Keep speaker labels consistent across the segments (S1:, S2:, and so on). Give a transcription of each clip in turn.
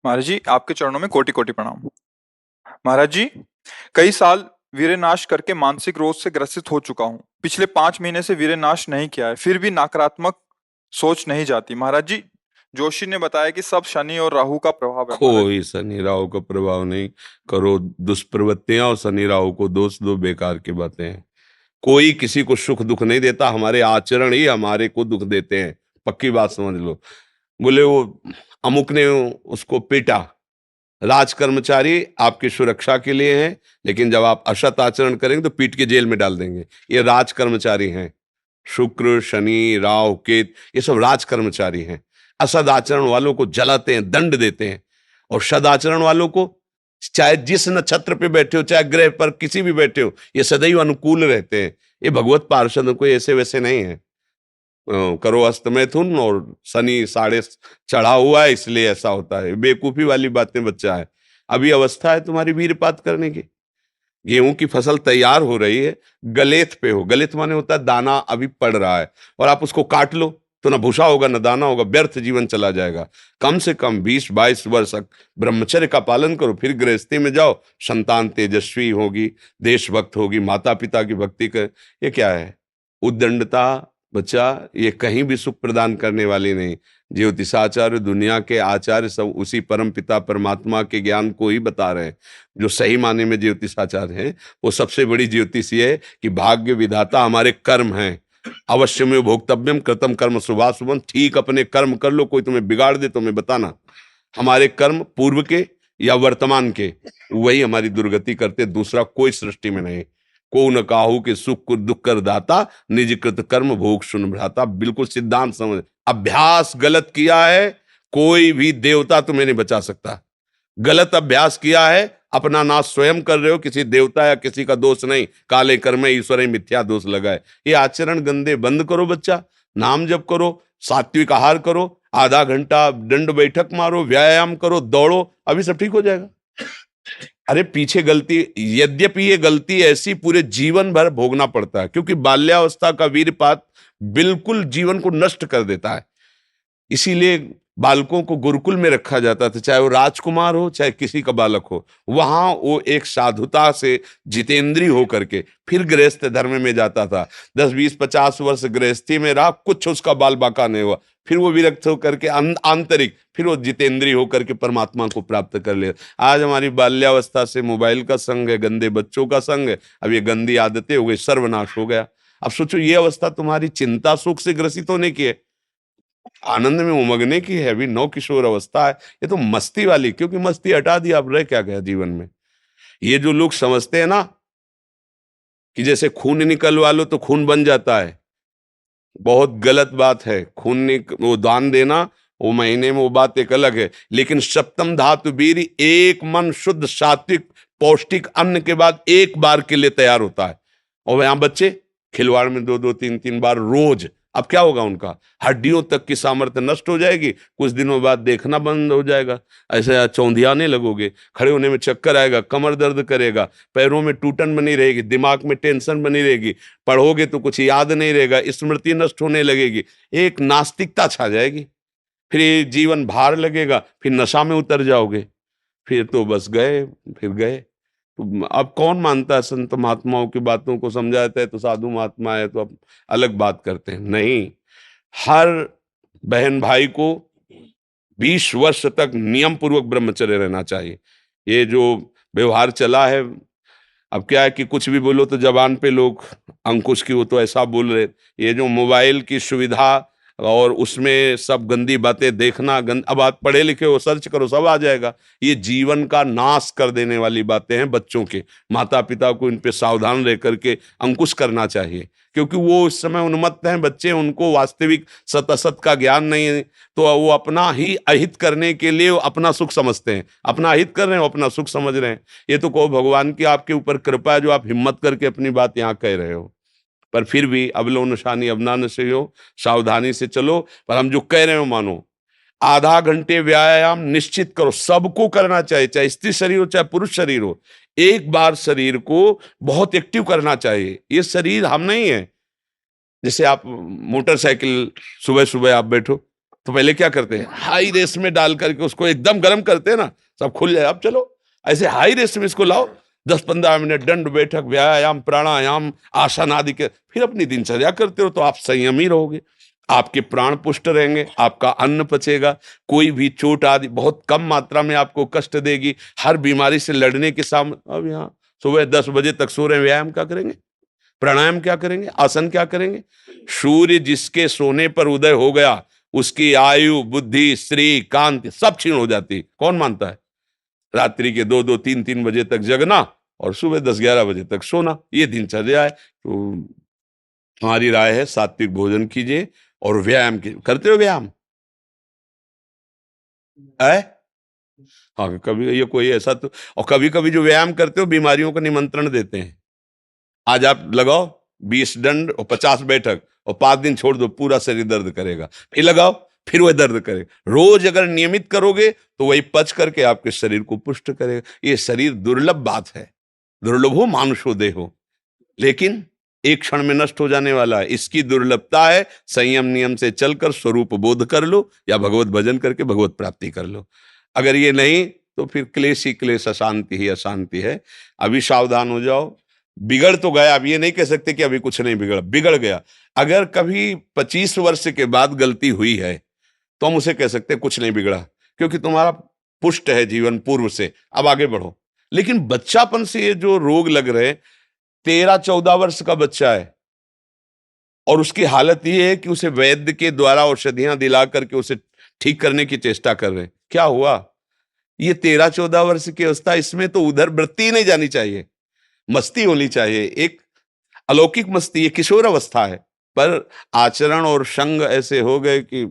S1: महाराज जी, आपके चरणों में कोटि कोटि प्रणाम। महाराज जी, कई साल वीर्यनाश करके मानसिक रोग से ग्रसित हो चुका हूँ। पिछले 5 महीने से वीर्यनाश नहीं किया है, फिर भी नकारात्मक सोच नहीं जाती। महाराज जी, जोशी ने बताया कि सब शनि और राहु का प्रभाव है। महाराज जी,
S2: कोई शनि राहु का प्रभाव नहीं। करो दुष्प्रवृत्तियां और शनि राहु को दोष दो, बेकार की बातें हैं। कोई किसी को सुख दुख नहीं देता, हमारे आचरण ही हमारे को दुख देते हैं। पक्की बात समझ लो। बोले वो अमुक ने उसको पीटा, राज कर्मचारी आपकी सुरक्षा के लिए हैं, लेकिन जब आप असत आचरण करेंगे तो पीट के जेल में डाल देंगे। ये राज कर्मचारी हैं। शुक्र शनि राहु केत ये सब राज कर्मचारी हैं। असद आचरण वालों को जलाते हैं, दंड देते हैं। और सदाचरण वालों को, चाहे जिस नक्षत्र पे बैठे हो, चाहे ग्रह पर किसी भी बैठे हो, ये सदैव अनुकूल रहते हैं। ये भगवत पार्षद कोई ऐसे वैसे नहीं है। करो अस्त मैथुन और शनि साढ़े चढ़ा हुआ है, इसलिए ऐसा होता है। बेवकूफी वाली बातें बच्चा है। अभी अवस्था है तुम्हारी वीरपात करने की। गेहूं की फसल तैयार हो रही है, गलेत पे हो। गलेत माने होता है दाना अभी पड़ रहा है, और आप उसको काट लो तो ना भूसा होगा ना दाना होगा, व्यर्थ जीवन चला जाएगा। कम से कम 20-22 वर्ष तक ब्रह्मचर्य का पालन करो, फिर गृहस्थी में जाओ। संतान तेजस्वी होगी, देशभक्त होगी, माता पिता की भक्ति कर। ये क्या है? उद्दंडता बच्चा, ये कहीं भी सुख प्रदान करने वाली नहीं। ज्योतिषाचार्य, दुनिया के आचार्य सब उसी परम पिता परमात्मा के ज्ञान को ही बता रहे हैं। जो सही माने में ज्योतिषाचार्य हैं, वो सबसे बड़ी ज्योतिष ये है कि भाग्य विधाता हमारे कर्म हैं। अवश्य में भोक्तव्यम कृतम कर्म शुभाशुभम। ठीक अपने कर्म कर लो, कोई तुम्हें बिगाड़ दे तो मैं बताना। हमारे कर्म पूर्व के या वर्तमान के, वही हमारी दुर्गति करते, दूसरा कोई सृष्टि में नहीं। को न काहू के सुख को दुख कर दाता, निज कृत कर्म भोग सुन भ्राता। बिल्कुल सिद्धांत समझ। अभ्यास गलत किया है, कोई भी देवता तुम्हें नहीं बचा सकता। गलत अभ्यास किया है, अपना नाश स्वयं कर रहे हो, किसी देवता या किसी का दोष नहीं। काले कर्म ईश्वर ही मिथ्या दोष लगाए। ये आचरण गंदे बंद करो बच्चा। नाम जप करो, सात्विक आहार करो, आधा घंटा दंड बैठक मारो, व्यायाम करो, दौड़ो, अभी सब ठीक हो जाएगा। अरे पीछे गलती, यद्यपि ये गलती ऐसी पूरे जीवन भर भोगना पड़ता है, क्योंकि बाल्यावस्था का वीरपात बिल्कुल जीवन को नष्ट कर देता है। इसीलिए बालकों को गुरुकुल में रखा जाता था, चाहे वो राजकुमार हो चाहे किसी का बालक हो। वहां वो एक साधुता से जितेंद्रीय होकर के फिर गृहस्थ धर्म में जाता था। 10-20-50 वर्ष गृहस्थी में रहा, कुछ उसका बाल बाका नहीं हुआ। फिर वो विरक्त होकर के आंतरिक, फिर वो जितेंद्रीय होकर के परमात्मा को प्राप्त कर ले। आज हमारी बाल्यावस्था से मोबाइल का संग है, गंदे बच्चों का संग है। अब ये गंदी आदतें हो गई, सर्वनाश हो गया। अब सोचो, ये अवस्था तुम्हारी चिंता सुख से ग्रसित होने की है, आनंद में उमगने की है। अभी नौ किशोर अवस्था है, ये तो मस्ती वाली। क्योंकि मस्ती हटा दी, अब रह क्या गया जीवन में? ये जो लोग समझते हैं ना कि जैसे खून निकलवा लो तो खून बन जाता है, बहुत गलत बात है। वो दान देना, वो महीने में वो बात एक अलग है, लेकिन सप्तम धातु वीर एक मन शुद्ध सात्विक पौष्टिक अन्न के बाद एक बार के लिए तैयार होता है। और यहां बच्चे खिलवाड़ में 2-2 3-3 बार रोज। अब क्या होगा? उनका हड्डियों तक की सामर्थ्य नष्ट हो जाएगी, कुछ दिनों बाद देखना बंद हो जाएगा, ऐसे चौंधियाने लगोगे, खड़े होने में चक्कर आएगा, कमर दर्द करेगा, पैरों में टूटन बनी रहेगी, दिमाग में टेंशन बनी रहेगी, पढ़ोगे तो कुछ याद नहीं रहेगा, स्मृति नष्ट होने लगेगी, एक नास्तिकता छा जाएगी। फिर ये जीवन भार लगेगा, फिर नशा में उतर जाओगे, फिर तो बस गए, फिर गए। तो अब कौन मानता है संत महात्माओं की बातों को? समझाते हैं तो साधु महात्मा है तो अब अलग बात करते हैं। नहीं, हर बहन भाई को 20 वर्ष तक नियम पूर्वक ब्रह्मचर्य रहना चाहिए। ये जो व्यवहार चला है, अब क्या है कि कुछ भी बोलो तो जबान पे लोग अंकुश की, वो तो ऐसा बोल रहे। ये जो मोबाइल की सुविधा और उसमें सब गंदी बातें देखना, अब आप पढ़े लिखे हो, सर्च करो, सब आ जाएगा। ये जीवन का नाश कर देने वाली बातें हैं बच्चों के। माता पिता को इन पे सावधान रह करके अंकुश करना चाहिए, क्योंकि वो इस समय उन्मत्त हैं बच्चे, उनको वास्तविक सत असत का ज्ञान नहीं है। तो वो अपना ही अहित करने के लिए अपना सुख समझते हैं, अपना अहित कर रहे हैं, अपना सुख समझ रहे हैं। ये तो कहो भगवान की आपके ऊपर कृपा है जो आप हिम्मत करके अपनी बात यहाँ कह रहे हो। पर फिर भी अबलो नशानी अबना नशे हो, सावधानी से चलो। पर हम जो कह रहे हो मानो। आधा घंटे व्यायाम निश्चित करो, सबको करना चाहिए, चाहे स्त्री शरीर हो चाहे पुरुष शरीर हो। एक बार शरीर को बहुत एक्टिव करना चाहिए। ये शरीर हम नहीं है। जैसे आप मोटरसाइकिल सुबह सुबह आप बैठो, तो पहले क्या करते हैं, हाई रेस में डाल करके उसको एकदम गर्म करते हैं ना, सब खुल जाए। अब चलो ऐसे हाई रेस में इसको लाओ, 10-15 मिनट दंड बैठक, व्यायाम, प्राणायाम, आसन आदि के, फिर अपनी दिनचर्या करते हो तो आप संयमी रहोगे, आपके प्राण पुष्ट रहेंगे, आपका अन्न पचेगा, कोई भी चोट आदि बहुत कम मात्रा में आपको कष्ट देगी, हर बीमारी से लड़ने के सामने। अब यहाँ सुबह 10 बजे तक सो रहे हैं, व्यायाम क्या करेंगे, प्राणायाम क्या करेंगे, आसन क्या करेंगे? सूर्य जिसके सोने पर उदय हो गया उसकी आयु, बुद्धि, स्त्री, कांति सब क्षीण हो जाती है। कौन मानता है? रात्रि के 2-2, 3-3 बजे तक जगना और सुबह 10-11 बजे तक सोना, ये दिनचर्या है। तो हमारी राय है सात्विक भोजन कीजिए और व्यायाम कीजिए। करते हो व्यायाम है? हाँ, कभी ये कोई ऐसा तो, और कभी कभी जो व्यायाम करते हो बीमारियों का निमंत्रण देते हैं। आज आप लगाओ 20 दंड और 50 बैठक और 5 दिन छोड़ दो, पूरा शरीर दर्द करेगा, फिर लगाओ फिर वह दर्द करेगा। रोज अगर नियमित करोगे तो वही पच करके आपके शरीर को पुष्ट करेगा। ये शरीर दुर्लभ बात है, दुर्लभो मानुषो देहो, लेकिन एक क्षण में नष्ट हो जाने वाला है। इसकी दुर्लभता है, संयम नियम से चलकर स्वरूप बोध कर लो या भगवत भजन करके भगवत प्राप्ति कर लो। अगर ये नहीं तो फिर क्लेश ही क्लेश, अशांति ही अशांति है। अभी सावधान हो जाओ। बिगड़ तो गया, अब ये नहीं कह सकते कि अभी कुछ नहीं बिगड़ा, बिगड़ गया। अगर कभी 25 वर्ष के बाद गलती हुई है तो हम उसे कह सकते हैं कुछ नहीं बिगड़ा, क्योंकि तुम्हारा पुष्ट है जीवन पूर्व से, अब आगे बढ़ो। लेकिन बच्चापन से ये जो रोग लग रहे, 13-14 वर्ष का बच्चा है और उसकी हालत ये है कि उसे वैद्य के द्वारा औषधियां दिला करके उसे ठीक करने की चेष्टा कर रहे हैं। क्या हुआ? ये 13-14 वर्ष की अवस्था, इसमें तो उधर वृत्ति ही नहीं जानी चाहिए, मस्ती होनी चाहिए, एक अलौकिक मस्ती। ये किशोर अवस्था है, पर आचरण और संग ऐसे हो गए कि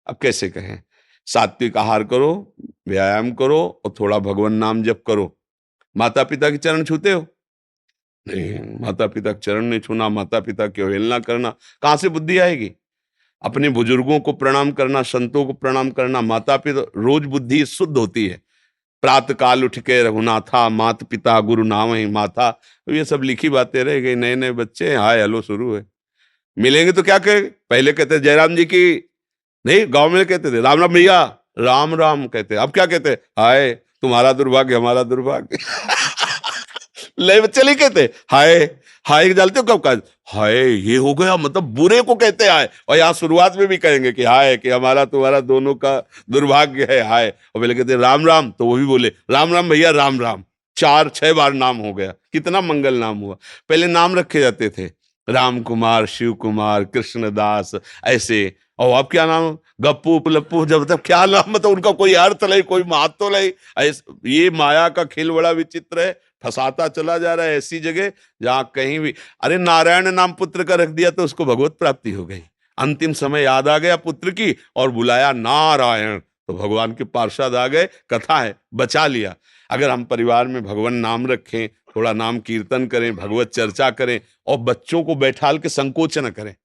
S2: अब कैसे कहें। सात्विक आहार करो, व्यायाम करो और थोड़ा भगवान नाम जप करो। माता पिता के चरण छूते हो? नहीं, माता पिता के चरण नहीं छूना, माता पिता की अवहेलना करना, कहां से बुद्धि आएगी? अपने बुजुर्गों को प्रणाम करना, संतों को प्रणाम करना, माता पिता, रोज बुद्धि शुद्ध होती है। प्रातः काल उठ के रघुनाथा, मात पिता गुरु नाम ही माथा, तो ये सब लिखी बातें रह गई। नए नए बच्चे हाय हेलो शुरू है, मिलेंगे तो क्या कहे, पहले कहते जयराम जी की, नहीं गांव में कहते थे राम राम भैया, राम राम कहते, अब क्या कहते, हाय तुम्हारा दुर्भाग्य हमारा दुर्भाग्य। ले बच्चे नहीं कहते हाय, हाय जानते हो कब का, हाय ये हो गया, मतलब बुरे को कहते हैं हाय, और यहाँ शुरुआत में भी कहेंगे कि हाय, कि हमारा तुम्हारा दोनों का दुर्भाग्य है हाय। और पहले कहते राम राम, तो वो भी बोले राम राम भैया राम राम, 4-6 बार नाम हो गया, कितना मंगल नाम हुआ। पहले नाम रखे जाते थे, राम कुमार, शिव कुमार, कृष्णदास, ऐसे। और अब क्या नाम, गप्पू लप्पू, जब तक क्या नाम, मतलब उनका कोई अर्थ नहीं, कोई महत्व नहीं। ये माया का खेल बड़ा विचित्र है, फंसाता चला जा रहा है ऐसी जगह जहां कहीं भी। अरे नारायण नाम पुत्र का रख दिया तो उसको भगवत प्राप्ति हो गई। अंतिम समय याद आ गया पुत्र की और बुलाया नारायण, तो भगवान के पार्षद आ गए, कथा है, बचा लिया। अगर हम परिवार में भगवान नाम रखें, थोड़ा नाम कीर्तन करें, भगवत चर्चा करें और बच्चों को बैठाल के संकोच न करें।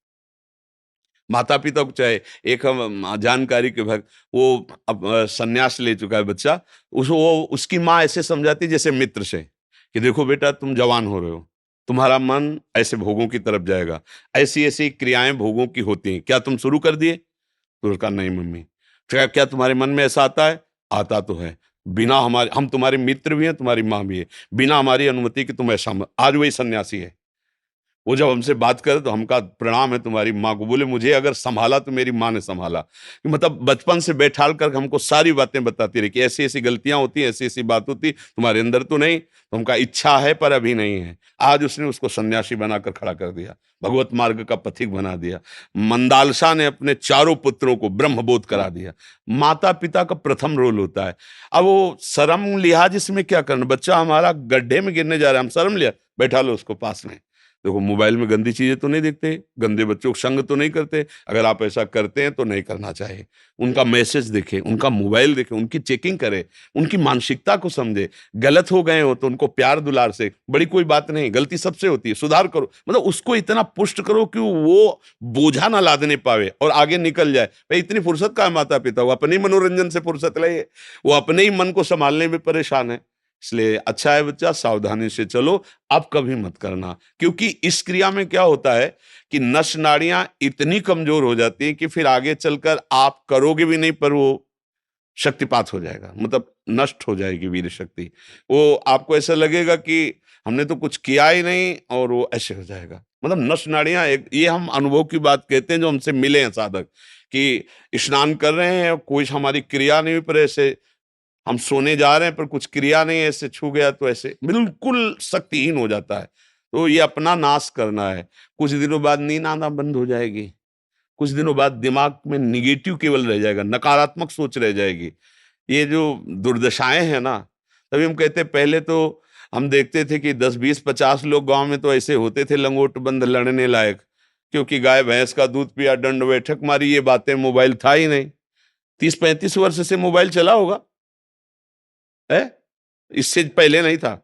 S2: माता पिता को चाहे, एक हम जानकारी के भक्त, वो अब संन्यास ले चुका है बच्चा, वो उसकी माँ ऐसे समझाती जैसे मित्र से कि देखो बेटा तुम जवान हो रहे हो, तुम्हारा मन ऐसे भोगों की तरफ जाएगा, ऐसी ऐसी क्रियाएं भोगों की होती हैं, क्या तुम शुरू कर दिए? तो उसका नहीं मम्मी। क्या क्या तुम्हारे मन में ऐसा आता है? आता तो है, बिना हमारे, हम तुम्हारे मित्र भी हैं, तुम्हारी माँ भी है, बिना हमारी अनुमति कि तुम ऐसा मत। आज वही सन्यासी है, वो जब हमसे बात करे तो हमका प्रणाम है तुम्हारी माँ को, बोले मुझे अगर संभाला तो मेरी माँ ने संभाला। मतलब बचपन से बैठाल कर हमको सारी बातें बताती रही कि ऐसी ऐसी गलतियां होती, ऐसी ऐसी बात होती, तुम्हारे अंदर तो नहीं, तो हमका इच्छा है पर अभी नहीं है। आज उसने उसको सन्यासी बनाकर खड़ा कर दिया, भगवत मार्ग का पथिक बना दिया। मंदालसा ने अपने चारों पुत्रों को ब्रह्मबोध करा दिया। माता पिता का प्रथम रोल होता है। अब वो शर्म लिहाज इसमें क्या करना, बच्चा हमारा गड्ढे में गिरने जा रहा है, हम शर्म लिया, बैठा लो उसको पास में। देखो मोबाइल में गंदी चीजें तो नहीं देखते, गंदे बच्चों को संग तो नहीं करते, अगर आप ऐसा करते हैं तो नहीं करना चाहिए। उनका मैसेज देखें, उनका मोबाइल देखें, उनकी चेकिंग करें, उनकी मानसिकता को समझे। गलत हो गए हो तो उनको प्यार दुलार से, बड़ी कोई बात नहीं, गलती सबसे होती है, सुधार करो, मतलब उसको इतना पुष्ट करो कि वो बोझा ना लादने पावे और आगे निकल जाए। भाई इतनी फुर्सत का है माता पिता, वो अपने ही मनोरंजन से फुर्सत ले, वो अपने ही मन को संभालने में परेशान है। इसलिए अच्छा है बच्चा, सावधानी से चलो, अब कभी मत करना। क्योंकि इस क्रिया में क्या होता है कि नस नाड़ियां इतनी कमजोर हो जाती हैं कि फिर आगे चलकर आप करोगे भी नहीं, पर वो शक्तिपात हो जाएगा, मतलब नष्ट हो जाएगी वीर शक्ति। वो आपको ऐसा लगेगा कि हमने तो कुछ किया ही नहीं, और वो ऐसे हो जाएगा। मतलब नस नाड़ियां एक, ये हम अनुभव की बात कहते हैं जो हमसे मिले हैं साधक, कि स्नान कर रहे हैं, कोई हमारी क्रिया नहीं हुई, पर ऐसे हम सोने जा रहे हैं पर कुछ क्रिया नहीं है, ऐसे छू गया तो ऐसे बिल्कुल शक्तिहीन हो जाता है। तो ये अपना नाश करना है। कुछ दिनों बाद नींद आना बंद हो जाएगी, कुछ दिनों बाद दिमाग में निगेटिव केवल रह जाएगा, नकारात्मक सोच रह जाएगी। ये जो दुर्दशाएं हैं ना, तभी हम कहते हैं पहले तो हम देखते थे कि 10 20 50 लोग गांव में तो ऐसे होते थे लंगोट बंद लड़ने लायक, क्योंकि गाय भैंस का दूध पिया, दंड बैठक मारी, ये बातें, मोबाइल था ही नहीं। 30 35 वर्ष से मोबाइल चला होगा है, इससे पहले नहीं था।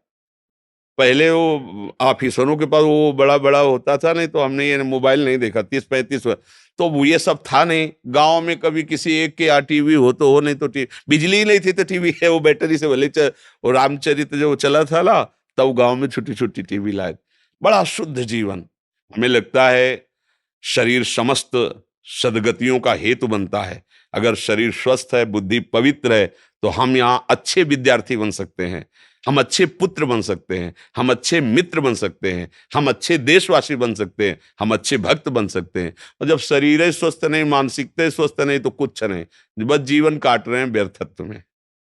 S2: पहले वो ऑफिसरों के पास वो बड़ा-बड़ा होता था, नहीं तो हमने ये मोबाइल नहीं देखा 30 35 वर्ष। तो वो ये सब था नहीं। गाँव में कभी किसी एक के यहाँ टीवी हो तो हो, नहीं तो बिजली ही नहीं थी तो टीवी है, वो बैटरी से भले वो रामचरित जो चला था ना, तब गाँव में छोटी-छोटी टीवी लाए। बड़ा शुद्ध जीवन। हमें लगता है शरीर समस्त सद्गतियों का हेतु बनता है। अगर शरीर स्वस्थ है, बुद्धि पवित्र है, तो हम यहाँ अच्छे विद्यार्थी बन सकते हैं, हम अच्छे पुत्र बन सकते हैं, हम अच्छे मित्र बन सकते हैं, हम अच्छे देशवासी बन सकते हैं, हम अच्छे भक्त बन सकते हैं। और जब शरीर ही स्वस्थ नहीं, मानसिकता ही स्वस्थ नहीं, तो कुछ नहीं, बस जीवन काट रहे हैं व्यर्थत्व में।